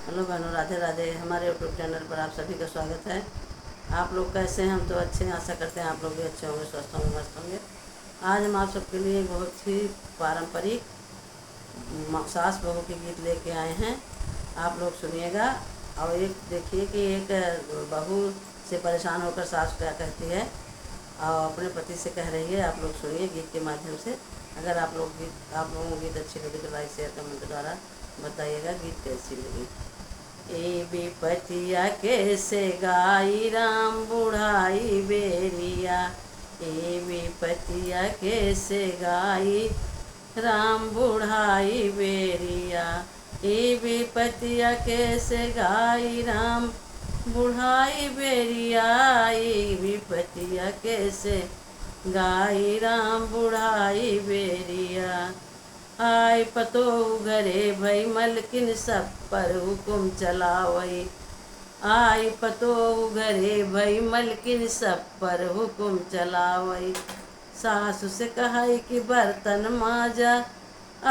Hello बहनों, राधे राधे। हमारे YouTube channel पर आप सभी का स्वागत है। आप लोग कैसे हैं? हम तो अच्छे हैं। आशा करते हैं आप लोग भी अच्छे होंगे, स्वस्थ होंगे, मस्त होंगे। आज हम आप सबके लिए बहुत ही पारंपरिक सास बहू के गीत लेके आए हैं। आप लोग सुनिएगा। और एक देखिए कि एक बहू से परेशान होकर सास क्या कहती है और अपने पति से कह रही है। आप लोग सुनिए गीत के माध्यम से। अगर आप लोगों को गीत अच्छी लगी तो लाइक शेयर कमेंट द्वारा बताइएगा गीत कैसी लगी। ए विपतिया कैसे गाई राम बुढ़ाई बेरिया। ए विपतिया कैसे गाई राम बुढ़ाई बेरिया। ए विपतिया कैसे गाई राम बुढ़ाई बेरिया। ए विपतिया कैसे गाई राम बुढ़ाई बेरिया। आय पतो घरे भई मलकिन सब पर हुकुम चलावई। आय पतो घरे भई मलकिन सब पर हुकुम चलावई। सासु से कहाई कि बर्तन माजा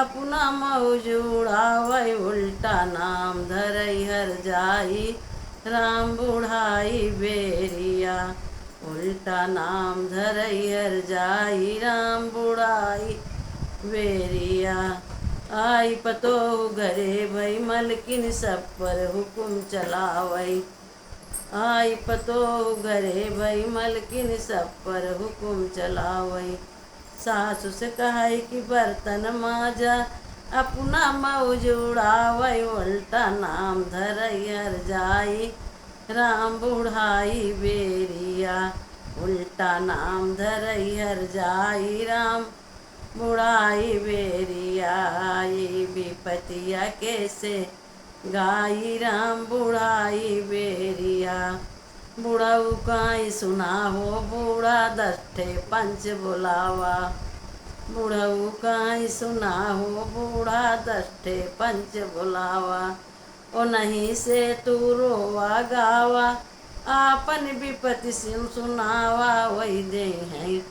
अपना मौज उड़ावई। उल्टा नाम धरई हर जाई राम बुढ़ाई बेरिया। उल्टा नाम धरई हर जाई राम बुढ़ाई बेरिया। आई पतो घरे भई मलकिन सब पर हुकुम चलावई। आई पतो घरे भई मलकिन सब पर हुकुम चलावई। सासु से कहाई कि बर्तन माजा अपना मौज उड़ावई। उल्टा नाम धरई हर जाई राम बुढ़ाई बेरिया। उल्टा नाम धरई हर जाई राम बुढ़ाई बेरिया। ये विपतिया कैसे गाई राम बुढ़ाई बेरिया। बुढ़ऊ काई सुना हो बूढ़ा दस्ते पंच बुलावा। बुढ़ऊ काई सुना हो बूढ़ा दस्ते पंच बुलावा। ओ नहीं से तू रोवा गावा आपन विपति सुनावा। वही दे हैं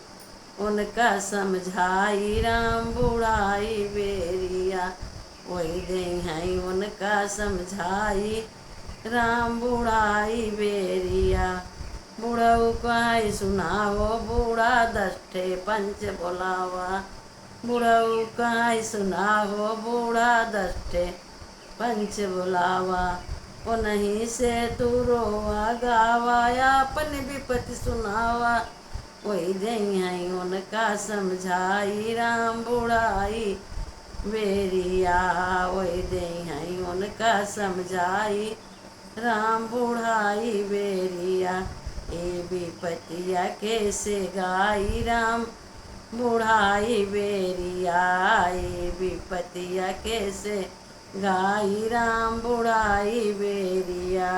उनका समझाई राम बुढ़ाई बेरिया। वही दे हैं उनका समझाई राम बुढ़ाई बेरिया। बुढ़ऊ कहाई सुनाओ बूढ़ा दस्ते पंच बुलावा। बुढ़ऊ कहाई सुनाओ बूढ़ा दस्ते पंच बुलावा। ओ नहीं से तू रोवा गावा अपन विपति सुनावा। वही दई हैं उनका समझाई राम बुढ़ाई बेरिया। वही दई हैं उनका समझाई राम बुढ़ाई बेरिया। ए विपतिया कैसे गाई राम बुढ़ाई बेरिया। ए विपतिया कैसे गाई राम बुढ़ाई बेरिया।